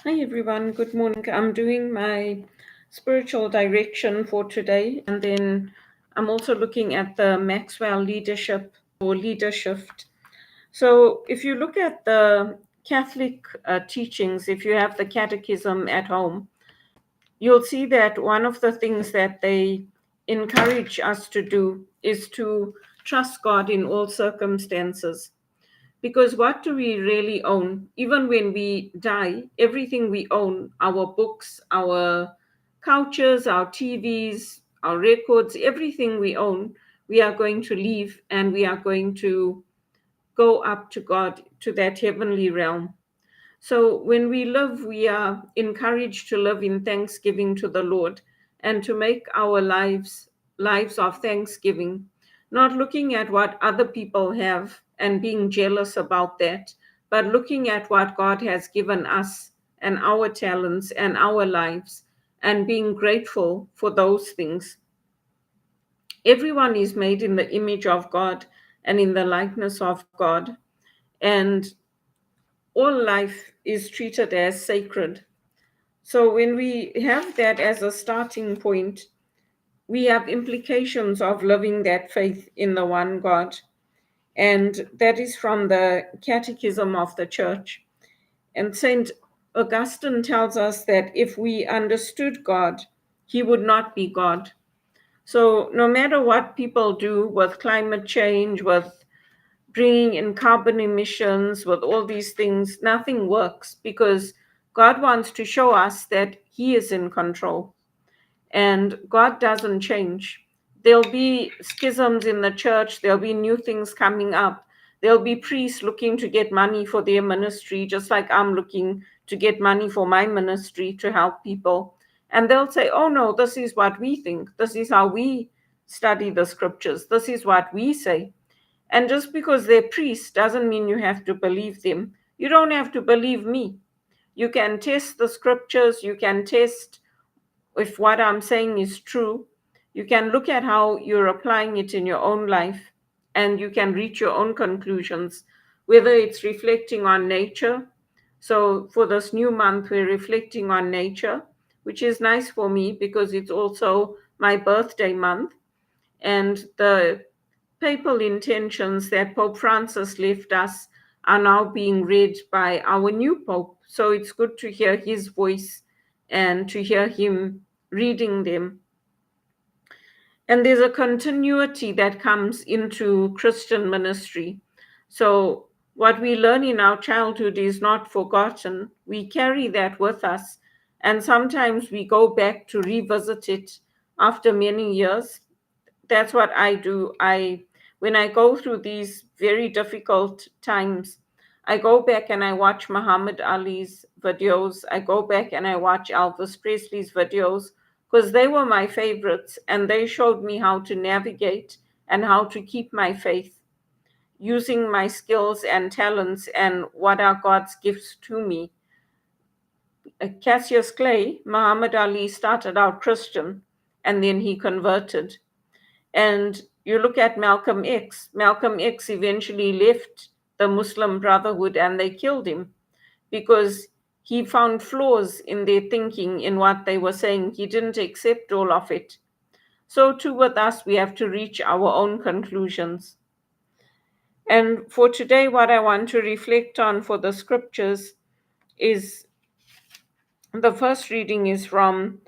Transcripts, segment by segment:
Hi everyone, good morning. I'm doing my spiritual direction for today, and then I'm also looking at the Maxwell leadership or leader shift. So, if you look at the Catholic teachings, if you have the catechism at home, you'll see that one of the things that they encourage us to do is to trust God in all circumstances. Because what do we really own? Even when we die, everything we own, our books, our couches, our TVs, our records, everything we own, we are going to leave and we are going to go up to God, to that heavenly realm. So when we live, we are encouraged to live in thanksgiving to the Lord and to make our lives of thanksgiving, not looking at what other people have and being jealous about that, but looking at what God has given us and our talents and our lives and being grateful for those things. Everyone is made in the image of God and in the likeness of God, and all life is treated as sacred. So when we have that as a starting point, we have implications of living that faith in the one God. And that is from the Catechism of the Church. And St. Augustine tells us that if we understood God, he would not be God. So no matter what people do with climate change, with bringing in carbon emissions, with all these things, nothing works because God wants to show us that he is in control. And God doesn't change. There'll be schisms in the church, there'll be new things coming up. There'll be priests looking to get money for their ministry, just like I'm looking to get money for my ministry to help people. And they'll say, oh no, this is what we think. This is how we study the scriptures. This is what we say. And just because they're priests doesn't mean you have to believe them. You don't have to believe me. You can test the scriptures, you can test if what I'm saying is true, you can look at how you're applying it in your own life and you can reach your own conclusions, whether it's reflecting on nature. So for this new month, we're reflecting on nature, which is nice for me because it's also my birthday month. And the papal intentions that Pope Francis left us are now being read by our new Pope. So it's good to hear his voice and to hear him reading them. And there's a continuity that comes into Christian ministry. So what we learn in our childhood is not forgotten. We carry that with us. And sometimes we go back to revisit it after many years. That's what I do. When I go through these very difficult times, I go back and I watch Muhammad Ali's videos. I go back and I watch Elvis Presley's videos because they were my favorites and they showed me how to navigate and how to keep my faith using my skills and talents and what are God's gifts to me. Cassius Clay, Muhammad Ali started out Christian and then he converted. And you look at Malcolm X. Malcolm X eventually left the Muslim Brotherhood and they killed him because he found flaws in their thinking, in what they were saying. He didn't accept all of it. So, too, with us, we have to reach our own conclusions. And for today, what I want to reflect on for the scriptures is the first reading is from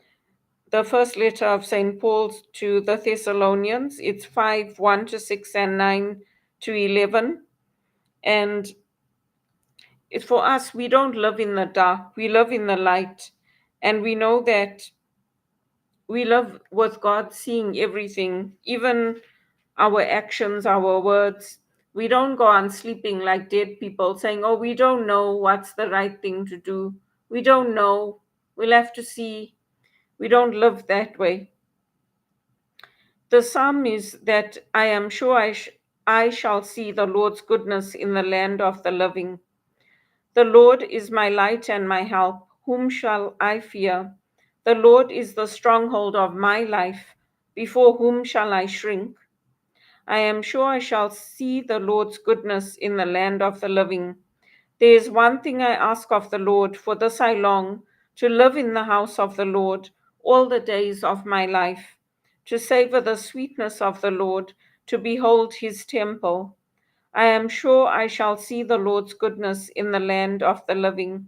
the first letter of St. Paul to the Thessalonians. It's 5 1 to 6 and 9 to 11. And for us, we don't live in the dark, we live in the light. And we know that we live with God seeing everything, even our actions, our words. We don't go on sleeping like dead people saying, oh, we don't know what's the right thing to do. We don't know. We'll have to see. We don't live that way. The psalm is that I am sure I shall see the Lord's goodness in the land of the living. The Lord is my light and my help. Whom shall I fear? The Lord is the stronghold of my life. Before whom shall I shrink? I am sure I shall see the Lord's goodness in the land of the living. There is one thing I ask of the Lord, for this I long, to live in the house of the Lord all the days of my life, to savor the sweetness of the Lord, to behold his temple. I am sure I shall see the Lord's goodness in the land of the living.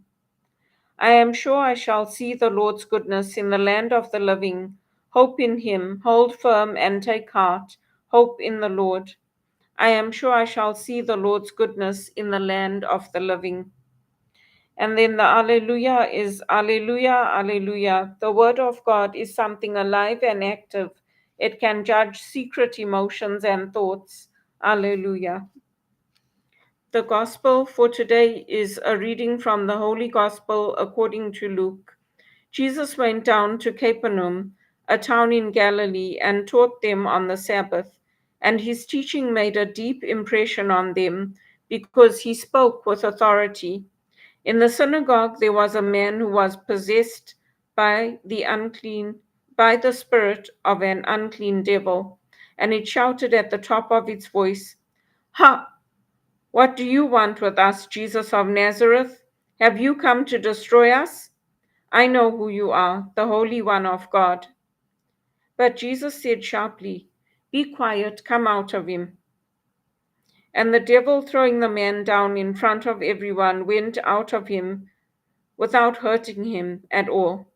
I am sure I shall see the Lord's goodness in the land of the living. Hope in him, hold firm and take heart. Hope in the Lord. I am sure I shall see the Lord's goodness in the land of the living. And then the Alleluia is Alleluia, Alleluia. The word of God is something alive and active. It can judge secret emotions and thoughts. Alleluia. The gospel for today is a reading from the Holy Gospel according to Luke. Jesus went down to Capernaum, a town in Galilee, and taught them on the Sabbath. And his teaching made a deep impression on them because he spoke with authority. In the synagogue there was a man who was possessed by the spirit of an unclean devil, and it shouted at the top of its voice, "Ha! What do you want with us, Jesus of Nazareth? Have you come to destroy us? I know who you are, the Holy One of God." But Jesus said sharply, "Be quiet, come out of him." And the devil, throwing the man down in front of everyone, went out of him without hurting him at all.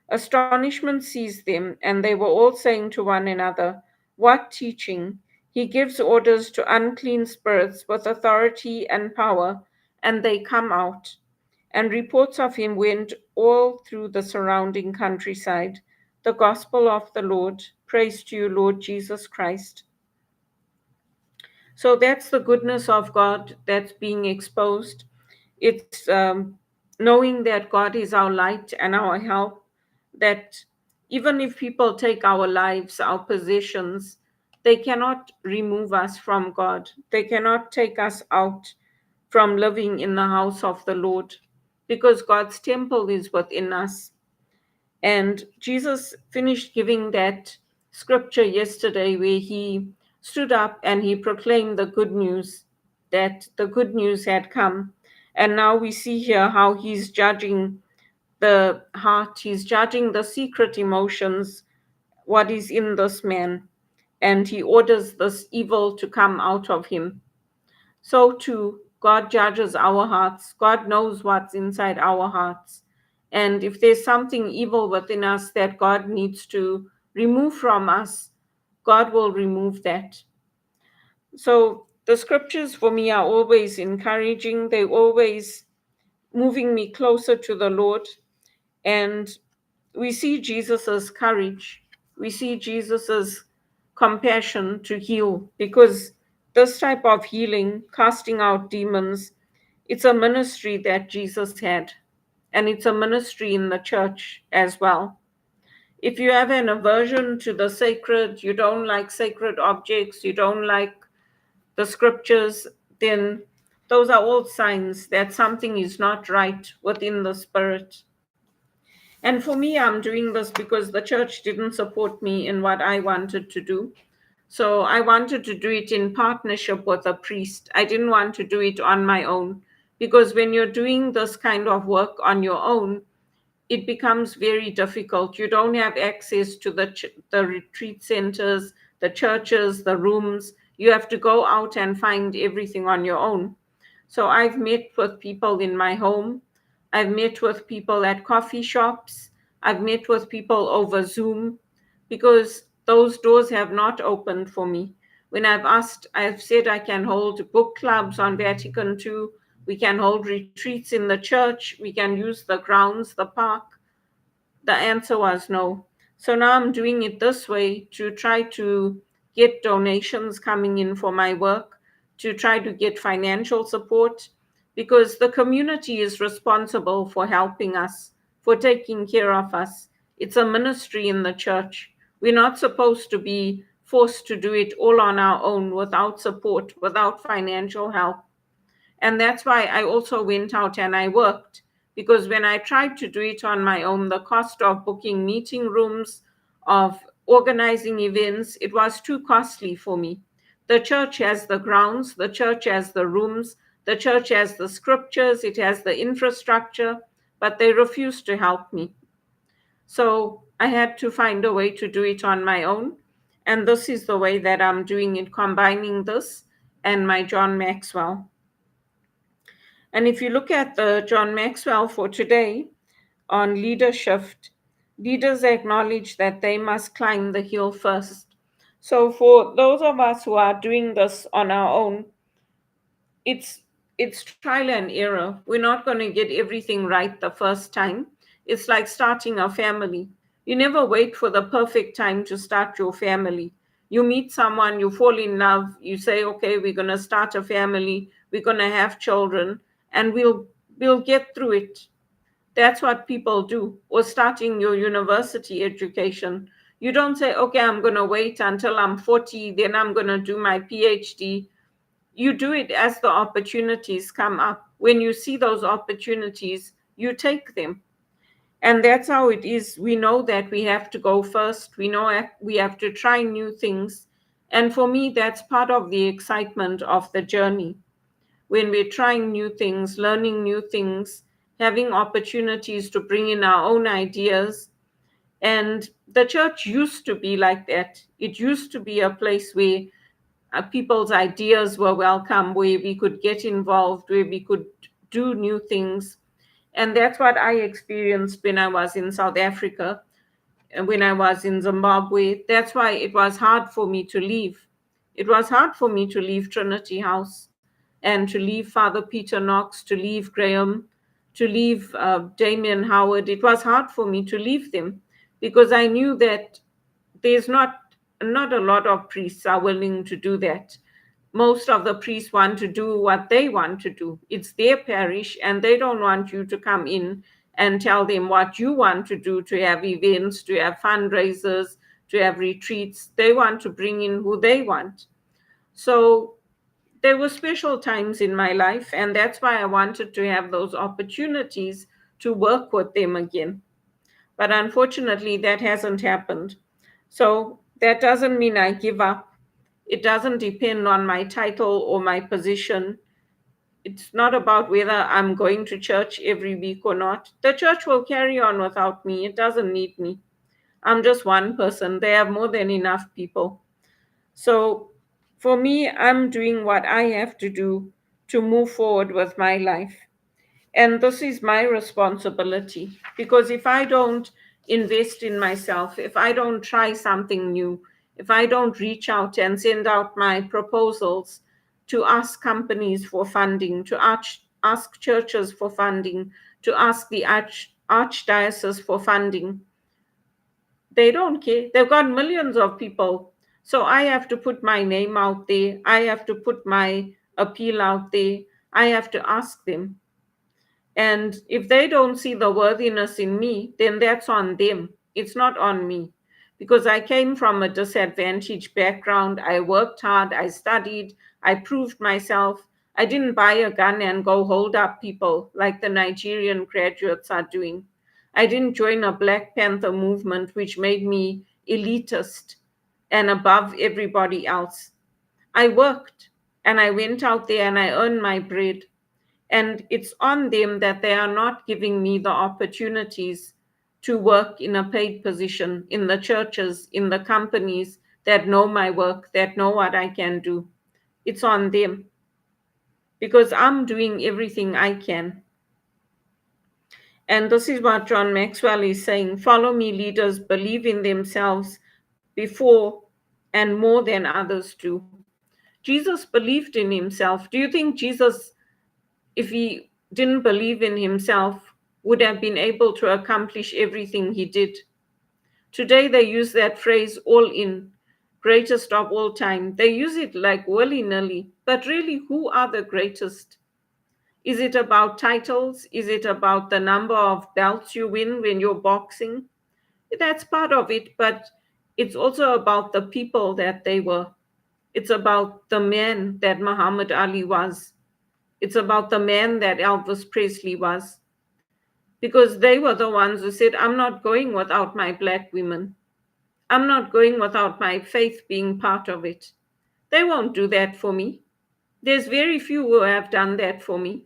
Astonishment seized them, and they were all saying to one another, "What teaching! He gives orders to unclean spirits with authority and power, and they come out." And reports of him went all through the surrounding countryside. The Gospel of the Lord. Praise to you, Lord Jesus Christ. So that's the goodness of God that's being exposed. It's knowing that God is our light and our help, that even if people take our lives, our possessions, they cannot remove us from God. They cannot take us out from living in the house of the Lord, because God's temple is within us. And Jesus finished giving that scripture yesterday where he stood up and he proclaimed the good news, that the good news had come. And now we see here how he's judging the heart, he's judging the secret emotions, what is in this man, and he orders this evil to come out of him. So too, God judges our hearts. God knows what's inside our hearts. And if there's something evil within us that God needs to remove from us, God will remove that. So the scriptures for me are always encouraging. They're always moving me closer to the Lord. And we see Jesus's courage. We see Jesus's compassion to heal, because this type of healing, casting out demons, it's a ministry that Jesus had, and it's a ministry in the church as well. If you have an aversion to the sacred, you don't like sacred objects, you don't like the scriptures, then those are all signs that something is not right within the spirit. And for me, I'm doing this because the church didn't support me in what I wanted to do. So I wanted to do it in partnership with a priest. I didn't want to do it on my own, because when you're doing this kind of work on your own, it becomes very difficult. You don't have access to the retreat centers, the churches, the rooms. You have to go out and find everything on your own. So I've met with people in my home. I've met with people at coffee shops. I've met with people over Zoom, because those doors have not opened for me. When I've asked, I've said I can hold book clubs on Vatican II. We can hold retreats in the church. We can use the grounds, the park. The answer was no. So now I'm doing it this way to try to get donations coming in for my work, to try to get financial support, because the community is responsible for helping us, for taking care of us. It's a ministry in the church. We're not supposed to be forced to do it all on our own without support, without financial help. And that's why I also went out and I worked, because when I tried to do it on my own, the cost of booking meeting rooms, of organizing events, it was too costly for me. The church has the grounds, the church has the rooms, The church has the scriptures, it has the infrastructure, but they refuse to help me. So I had to find a way to do it on my own. And this is the way that I'm doing it, combining this and my John Maxwell. And if you look at the John Maxwell for today on leadership, leaders acknowledge that they must climb the hill first. So for those of us who are doing this on our own, it's trial and error. We're not going to get everything right the first time. It's like starting a family. You never wait for the perfect time to start your family. You meet someone, you fall in love, you say, okay, we're going to start a family, we're going to have children, and we'll get through it. That's what people do. Or starting your university education. You don't say, okay, I'm going to wait until I'm 40, then I'm going to do my PhD. You do it as the opportunities come up. When you see those opportunities, you take them. And that's how it is. We know that we have to go first. We know we have to try new things. And for me, that's part of the excitement of the journey. When we're trying new things, learning new things, having opportunities to bring in our own ideas. And the church used to be like that. It used to be a place where people's ideas were welcome, where we could get involved, where we could do new things. And that's what I experienced when I was in South Africa and when I was in Zimbabwe. That's why it was hard for me to leave. It was hard for me to leave Trinity House and to leave Father Peter Knox, to leave Graham, to leave Damien Howard. It was hard for me to leave them because I knew that there's not a lot of priests are willing to do that. Most of the priests want to do what they want to do. It's their parish, and they don't want you to come in and tell them what you want to do, to have events, to have fundraisers, to have retreats. They want to bring in who they want. So there were special times in my life, and that's why I wanted to have those opportunities to work with them again. But unfortunately, that hasn't happened. So that doesn't mean I give up. It doesn't depend on my title or my position. It's not about whether I'm going to church every week or not. The church will carry on without me. It doesn't need me. I'm just one person. They have more than enough people. So for me, I'm doing what I have to do to move forward with my life. And this is my responsibility, because if I don't invest in myself, if I don't try something new, if I don't reach out and send out my proposals to ask companies for funding, to ask churches for funding, to ask the archdiocese for funding, they don't care. They've got millions of people. So I have to put my name out there. I have to put my appeal out there. I have to ask them. And if they don't see the worthiness in me, then that's on them. It's not on me. Because I came from a disadvantaged background. I worked hard. I studied. I proved myself. I didn't buy a gun and go hold up people like the Nigerian graduates are doing. I didn't join a Black Panther movement, which made me elitist and above everybody else. I worked and I went out there and I earned my bread. And it's on them that they are not giving me the opportunities to work in a paid position in the churches, in the companies that know my work, that know what I can do. It's on them because I'm doing everything I can. And this is what John Maxwell is saying. Follow me, leaders, believe in themselves before and more than others do. Jesus believed in himself. Do you think Jesus, if he didn't believe in himself, would have been able to accomplish everything he did? Today they use that phrase, all in, greatest of all time. They use it like willy-nilly, but really, who are the greatest? Is it about titles? Is it about the number of belts you win when you're boxing? That's part of it, but it's also about the people that they were. It's about the man that Muhammad Ali was. It's about the man that Elvis Presley was. Because they were the ones who said, I'm not going without my Black women. I'm not going without my faith being part of it. They won't do that for me. There's very few who have done that for me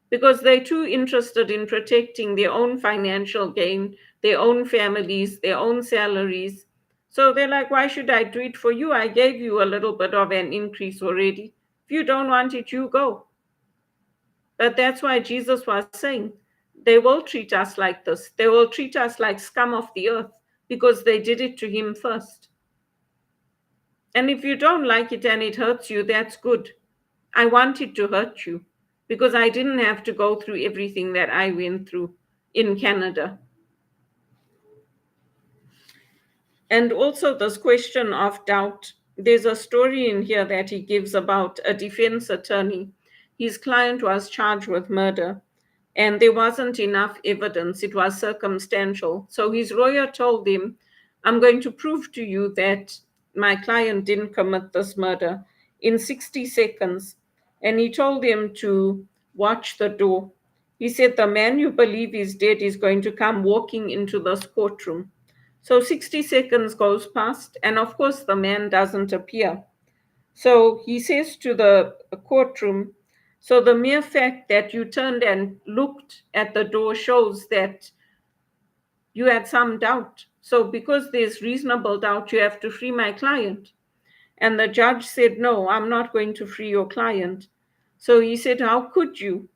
because they're too interested in protecting their own financial gain, their own families, their own salaries. So they're like, why should I do it for you? I gave you a little bit of an increase already. If you don't want it, you go. But that's why Jesus was saying, they will treat us like this. They will treat us like scum of the earth because they did it to him first. And if you don't like it and it hurts you, that's good. I want it to hurt you because I didn't have to go through everything that I went through in Canada. And also, this question of doubt. There's a story in here that he gives about a defense attorney. His client was charged with murder, and there wasn't enough evidence. It was circumstantial. So his lawyer told him, I'm going to prove to you that my client didn't commit this murder in 60 seconds. And he told him to watch the door. He said, the man you believe is dead is going to come walking into this courtroom. So 60 seconds goes past, and of course, the man doesn't appear. So he says to the courtroom, so the mere fact that you turned and looked at the door shows that you had some doubt. So because there's reasonable doubt, you have to free my client. And the judge said, no, I'm not going to free your client. So he said, how could you?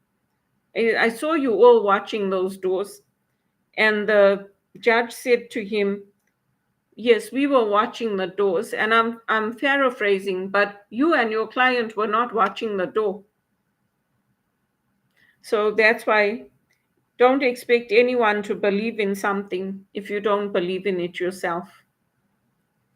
I saw you all watching those doors. And the judge said to him, yes, we were watching the doors, and I'm paraphrasing, but you and your client were not watching the door. So that's why don't expect anyone to believe in something if you don't believe in it yourself.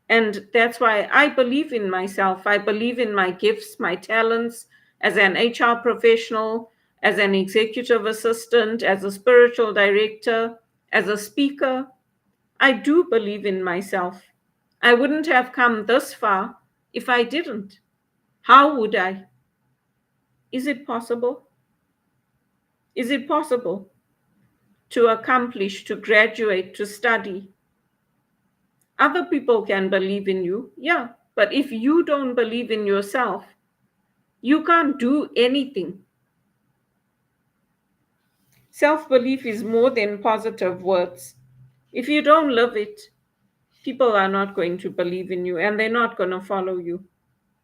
And that's why I believe in myself. I believe in my gifts, my talents as an HR professional, as an executive assistant, as a spiritual director, as a speaker. I do believe in myself. I wouldn't have come this far if I didn't. How would I? Is it possible? Is it possible to accomplish, to graduate, to study? Other people can believe in you, yeah, but if you don't believe in yourself, you can't do anything. Self belief is more than positive words. If you don't live it, people are not going to believe in you and they're not going to follow you.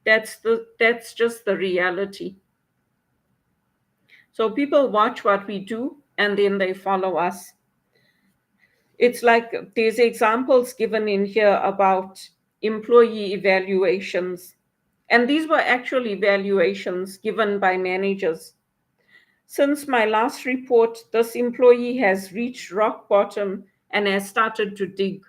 That's just the reality. So people watch what we do and then they follow us. It's like there's examples given in here about employee evaluations. And these were actual evaluations given by managers. Since my last report, this employee has reached rock bottom and has started to dig.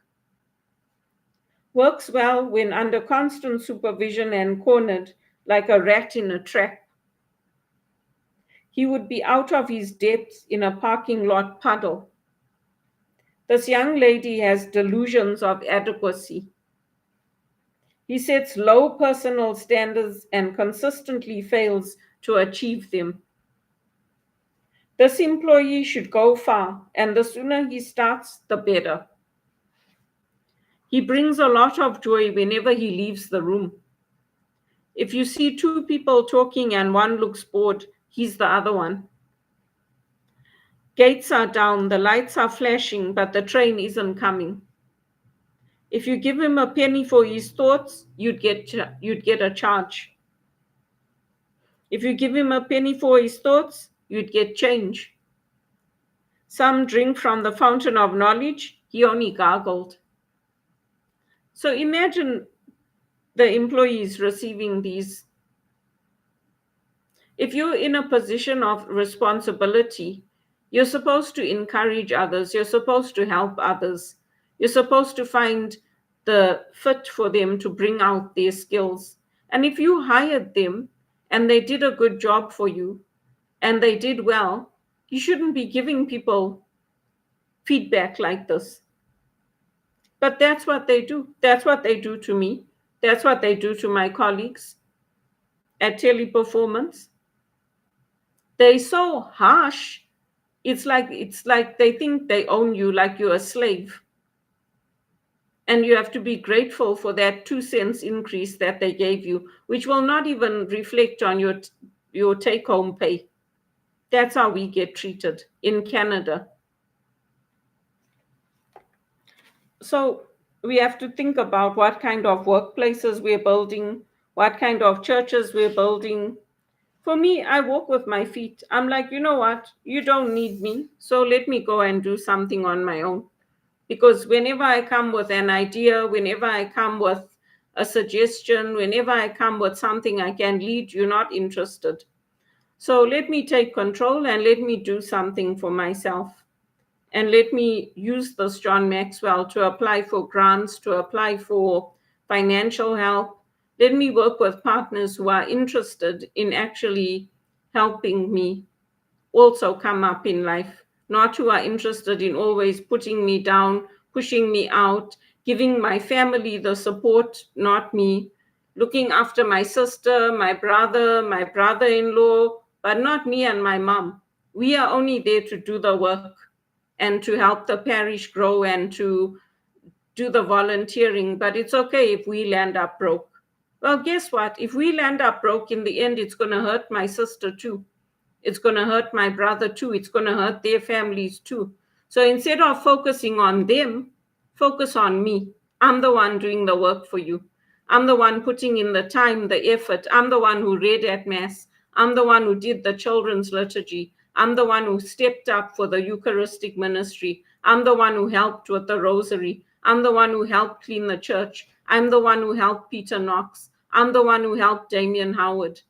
Works well when under constant supervision and cornered like a rat in a trap. He would be out of his depth in a parking lot puddle. This young lady has delusions of adequacy. He sets low personal standards and consistently fails to achieve them. This employee should go far, and the sooner he starts, the better. He brings a lot of joy whenever he leaves the room. If you see two people talking and one looks bored, he's the other one. Gates are down, the lights are flashing, but the train isn't coming. If you give him a penny for his thoughts, you'd get a charge. If you give him a penny for his thoughts, you'd get change. Some drink from the fountain of knowledge, he only gargled. So imagine the employees receiving these. If you're in a position of responsibility, you're supposed to encourage others, you're supposed to help others, you're supposed to find the fit for them to bring out their skills. And if you hired them and they did a good job for you and they did well, you shouldn't be giving people feedback like this. But that's what they do. That's what they do to me. That's what they do to my colleagues at Teleperformance. They're so harsh. It's like they think they own you like you're a slave. And you have to be grateful for that 2 cents increase that they gave you, which will not even reflect on your take-home pay. That's how we get treated in Canada. So we have to think about what kind of workplaces we're building, what kind of churches we're building. For me, I walk with my feet. I'm like, you know what? You don't need me. So let me go and do something on my own. Because whenever I come with an idea, whenever I come with a suggestion, whenever I come with something I can lead, you're not interested. So let me take control and let me do something for myself. And let me use this John Maxwell to apply for grants, to apply for financial help. Let me work with partners who are interested in actually helping me also come up in life, not who are interested in always putting me down, pushing me out, giving my family the support, not me, looking after my sister, my brother in law, but not me and my mom. We are only there to do the work and to help the parish grow and to do the volunteering. But it's okay if we land up broke. Well, guess what? If we land up broke in the end, it's going to hurt my sister too. It's going to hurt my brother too. It's going to hurt their families too. So instead of focusing on them, focus on me. I'm the one doing the work for you. I'm the one putting in the time, the effort. I'm the one who read at Mass. I'm the one who did the children's liturgy. I'm the one who stepped up for the Eucharistic ministry. I'm the one who helped with the rosary. I'm the one who helped clean the church. I'm the one who helped Peter Knox. I'm the one who helped Damien Howard.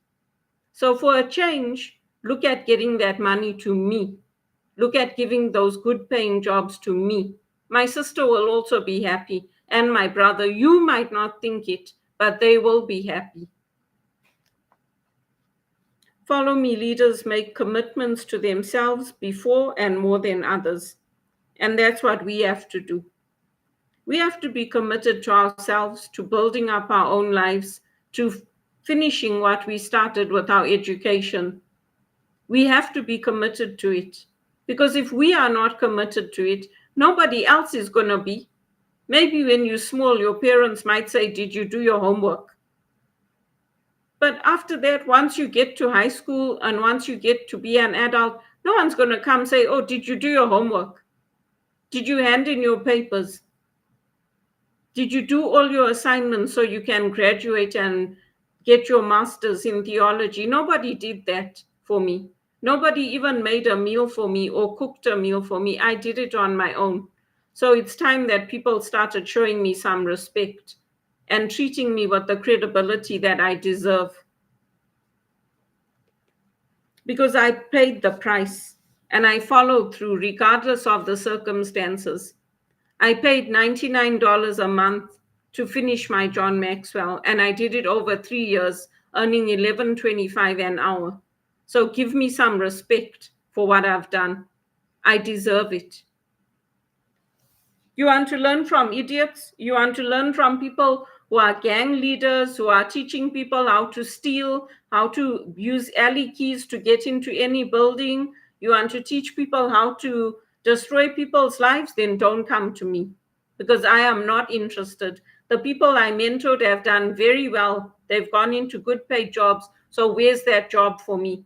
So for a change, look at getting that money to me. Look at giving those good paying jobs to me. My sister will also be happy, and my brother. You might not think it, but they will be happy. Follow me leaders make commitments to themselves before and more than others. And that's what we have to do. We have to be committed to ourselves, to building up our own lives, to finishing what we started with our education. We have to be committed to it. Because if we are not committed to it, nobody else is going to be. Maybe when you're small, your parents might say, "Did you do your homework?" But after that, once you get to high school and once you get to be an adult, no one's going to come say, "Oh, did you do your homework? Did you hand in your papers? Did you do all your assignments so you can graduate and get your master's in theology?" Nobody did that for me. Nobody even made a meal for me or cooked a meal for me. I did it on my own. So it's time that people started showing me some respect and treating me with the credibility that I deserve. Because I paid the price and I followed through regardless of the circumstances. I paid $99 a month to finish my John Maxwell, and I did it over 3 years, earning $11.25 an hour. So give me some respect for what I've done. I deserve it. You want to learn from idiots? You want to learn from people who are gang leaders, who are teaching people how to steal, how to use alley keys to get into any building? You want to teach people how to destroy people's lives? Then don't come to me, because I am not interested. The people I mentored have done very well. They've gone into good paid jobs. So where's that job for me?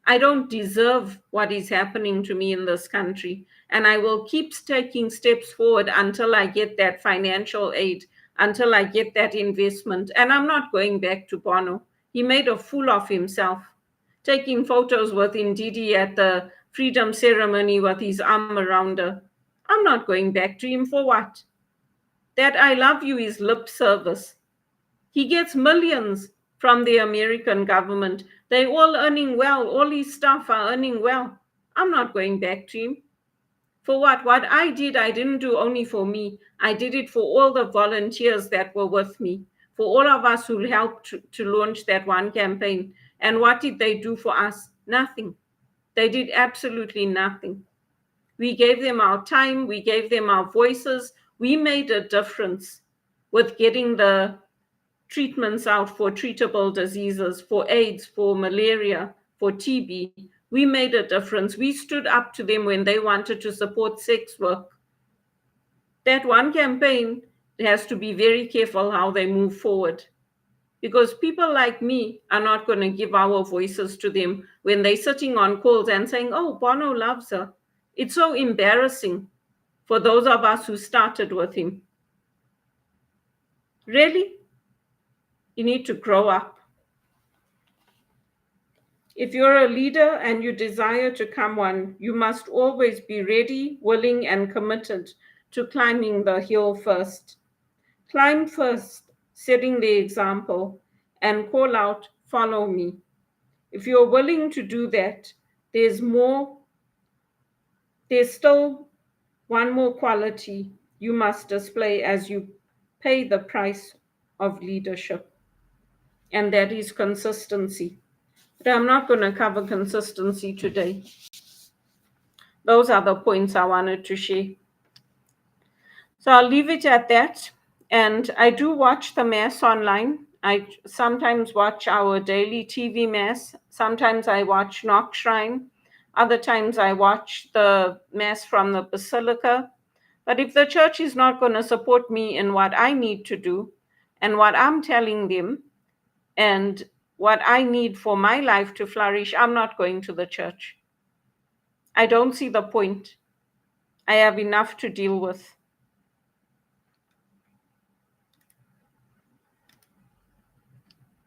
I don't deserve what is happening to me in this country. And I will keep taking steps forward until I get that financial aid, until I get that investment. And I'm not going back to Bono. He made a fool of himself, taking photos with Ndidi at the freedom ceremony with his arm around her. I'm not going back to him for what? That "I love you" is lip service. He gets millions from the American government. They're all earning well. All his staff are earning well. I'm not going back to him. For what? What I did, I didn't do only for me. I did it for all the volunteers that were with me, for all of us who helped to launch that one campaign. And what did they do for us? Nothing. They did absolutely nothing. We gave them our time. We gave them our voices. We made a difference with getting the treatments out for treatable diseases, for AIDS, for malaria, for TB. We made a difference. We stood up to them when they wanted to support sex work. that one campaign has to be very careful how they move forward, because people like me are not going to give our voices to them when they're sitting on calls and saying, oh, Bono loves her. It's so embarrassing for those of us who started with him. Really? You need to grow up. If you're a leader and you desire to become one, you must always be ready, willing, and committed to climbing the hill first. Climb first, setting the example, and call out, follow me. If you're willing to do that, there's still one more quality you must display as you pay the price of leadership, and that is consistency. But I'm not going to cover consistency today. Those are the points I wanted to share. So I'll leave it at that. And I do watch the Mass online. I sometimes watch our daily TV Mass. Sometimes I watch Knox Shrine. Other times I watch the Mass from the Basilica. But if the church is not going to support me in what I need to do and what I'm telling them and what I need for my life to flourish, I'm not going to the church. I don't see the point. I have enough to deal with.